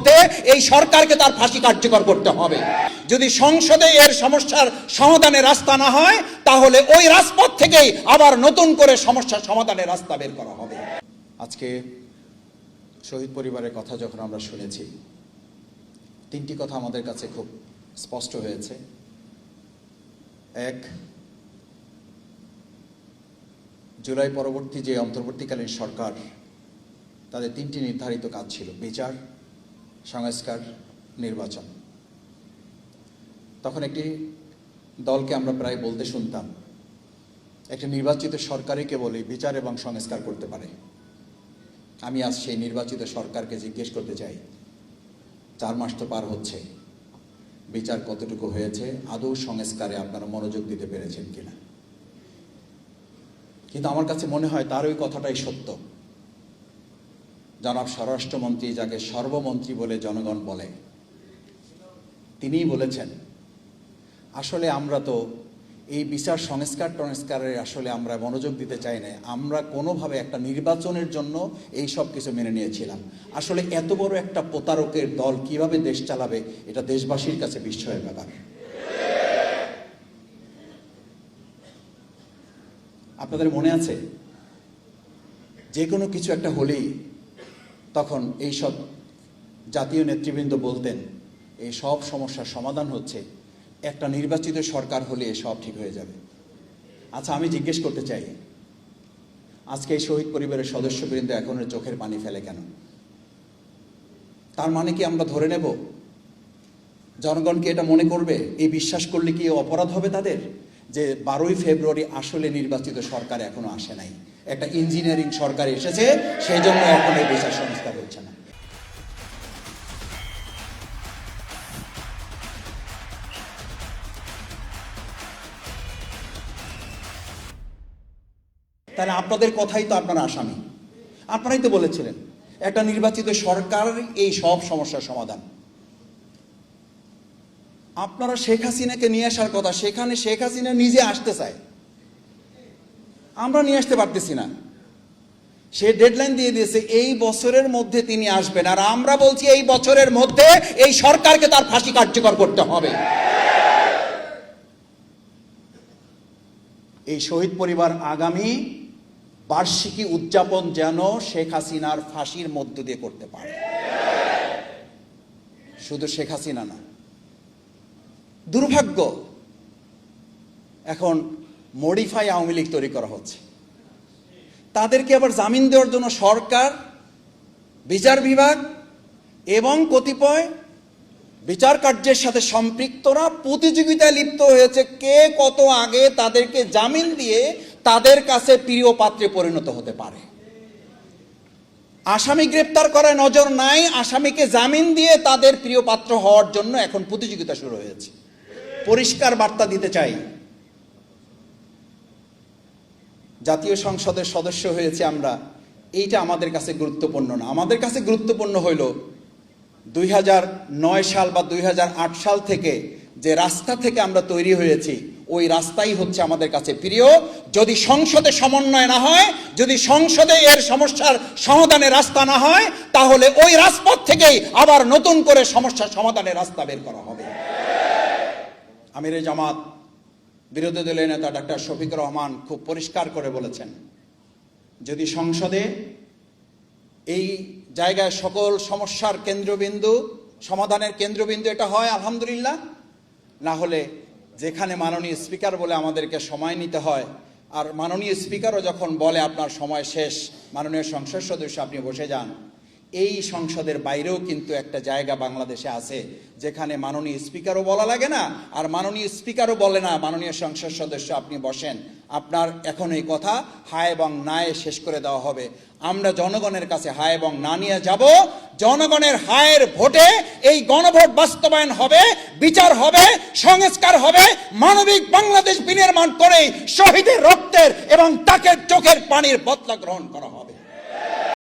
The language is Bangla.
মধ্যে এই সরকারকে তার ফাঁসি কার্যকর করতে হবে। যদি সংসদে এর সমস্যার সমাধানের রাস্তা না হয়, তাহলে ওই রাজপথ থেকেই আবার নতুন করে সমস্যার সমাধানের রাস্তা বের করা হবে। আজকে শহীদ পরিবারের কথা যখন আমরা শুনেছি, তিনটি কথা আমাদের কাছে খুব স্পষ্ট হয়েছে। এক, জুলাই পরবর্তী যে অন্তর্বর্তীকালীন সরকার, তাদের তিনটি নির্ধারিত কাজ ছিল: বিচার, সংস্কার, নির্বাচন। তখন একটি দলকে আমরা প্রায় বলতে শুনতাম, একটি নির্বাচিত সরকারই কেবল বিচার এবং সংস্কার করতে পারে। আমি আজ সেই নির্বাচিত সরকারকে জিজ্ঞেস করতে চাই, 4 মাস তো পার হচ্ছে, বিচার কতটুকু হয়েছে? আদৌ সংস্কারে আপনারা মনোযোগ দিতে পেরেছেন কিনা? কিন্তু আমার কাছে মনে হয় তার ওই কথাটাই সত্য। জনাব স্বরাষ্ট্রমন্ত্রী, যাকে সর্বমন্ত্রী বলে জনগণ বলে, তিনিই বলেছেন, আসলে আমরা তো এই বিচার সংস্কারে আসলে আমরা মনোযোগ দিতে চাই না, আমরা কোনোভাবে একটা নির্বাচনের জন্য এই সব কিছু মেনে নিয়েছিলাম। আসলে এত বড় একটা প্রতারকের দল কিভাবে দেশ চালাবে, এটা দেশবাসীর কাছে বিস্ময়ের ব্যাপার। আপনাদের মনে আছে, যে কোনো কিছু একটা হলেই তখন এইসব জাতীয় নেতৃবৃন্দ বলতেন, এই সব সমস্যার সমাধান হচ্ছে একটা নির্বাচিত সরকার হলে সব ঠিক হয়ে যাবে। আচ্ছা, আমি জিজ্ঞেস করতে চাই, আজকে এই শহীদ পরিবারের সদস্যবৃন্দ এখন চোখের পানি ফেলে কেন? তার মানে কি আমরা ধরে নেব জনগণ কি এটা মনে করবে, এই বিশ্বাস করলে কি অপরাধ হবে তাদের, যে 12ই ফেব্রুয়ারি আসলে নির্বাচিত সরকার এখনো আসে নাই, একটা ইঞ্জিনিয়ারিং সরকার এসেছে, সেই জন্য এখন এই বিচার সংস্কার হচ্ছে না? তাহলে আপনাদের কথাই তো আপনারা আসামি। আপনারাই তো বলেছিলেন একটা নির্বাচিত সরকার এই সব সমস্যার সমাধান। আপনারা শেখ হাসিনাকে নিয়ে আসার কথা, সেখানে শেখ হাসিনা নিজে আসতে চায়, আমরা নিয়ে আসতে পারতেছি না। সে ডেডলাইন দিয়ে দিয়েছে এই বছরের মধ্যে তিনি আসবেন, আর আমরা বলছি এই বছরের মধ্যে এই সরকারকে তার ফাঁসি কার্যকর করতে হবে। এই শহীদ পরিবার আগামী বার্ষিকী উদযাপন যেন শেখ হাসিনার ফাঁসির মধ্য দিয়ে করতে পারে। শুধু শেখ হাসিনা না, দুর্ভাগ্য এখন মডিফাই আওয়ামী লীগ তৈরি করা হচ্ছে। তাদেরকে আবার জামিন দেওয়ার জন্য সরকার, বিচার বিভাগ এবং কতিপয় বিচার কার্যের সাথে সম্পৃক্তরা প্রতিযোগিতায় লিপ্ত হয়েছে, কে কত আগে তাদেরকে জামিন দিয়ে তাদের কাছে প্রিয় পাত্রে পরিণত হতে পারে। আসামি গ্রেপ্তার করায় নজর নাই, আসামিকে জামিন দিয়ে তাদের প্রিয় পাত্র হওয়ার জন্য এখন প্রতিযোগিতা শুরু হয়েছে। পরিষ্কার বার্তা দিতে চাই, জাতীয় সংসদের সদস্য হয়েছে আমরা, এইটা আমাদের কাছে গুরুত্বপূর্ণ না। আমাদের কাছে গুরুত্বপূর্ণ হইল 2009 সাল বা 2008 সাল থেকে যে রাস্তা থেকে আমরা তৈরি হয়েছি, ওই রাস্তাই হচ্ছে আমাদের কাছে প্রিয়। যদি সংসদে সমন্বয় না হয়, যদি সংসদে এর সমস্যার সমাধানের রাস্তা না হয়, তাহলে ওই রাজপথ থেকেই আবার নতুন করে সমস্যার সমাধানের রাস্তা বের করা হবে। আমিরে জামাত বিরোধী দলের নেতা ডক্টর শফিকুর রহমান খুব পরিষ্কার করে বলেছেন, যদি সংসদে এই জায়গায় সকল সমস্যার কেন্দ্রবিন্দু, সমাধানের কেন্দ্রবিন্দু এটা হয় আলহামদুলিল্লাহ, না হলে যেখানে মাননীয় স্পিকার বলে আমাদেরকে সময় নিতে হয়, আর মাননীয় স্পিকারও যখন বলে আপনার সময় শেষ, মাননীয় সংসদ সদস্য আপনি বসে যান, এই সংসদের বাইরেও কিন্তু একটা জায়গা বাংলাদেশে আছে যেখানে মাননীয় স্পিকারও বলা লাগে না, আর মাননীয় স্পিকারও বলে না মাননীয় সংসদ সদস্য আপনি বসেন, আপনার এখন এই কথা হায় এবং নায়ে শেষ করে দেওয়া হবে। আমরা জনগণের কাছে হায় এবং না নিয়ে যাব, জনগণের হায়ের ভোটে এই গণভোট বাস্তবায়ন হবে, বিচার হবে, সংস্কার হবে, মানবিক বাংলাদেশ বিনির্মাণ করে শহীদের রক্তের এবং তাকে চোখের পানির বদলা গ্রহণ করা হবে।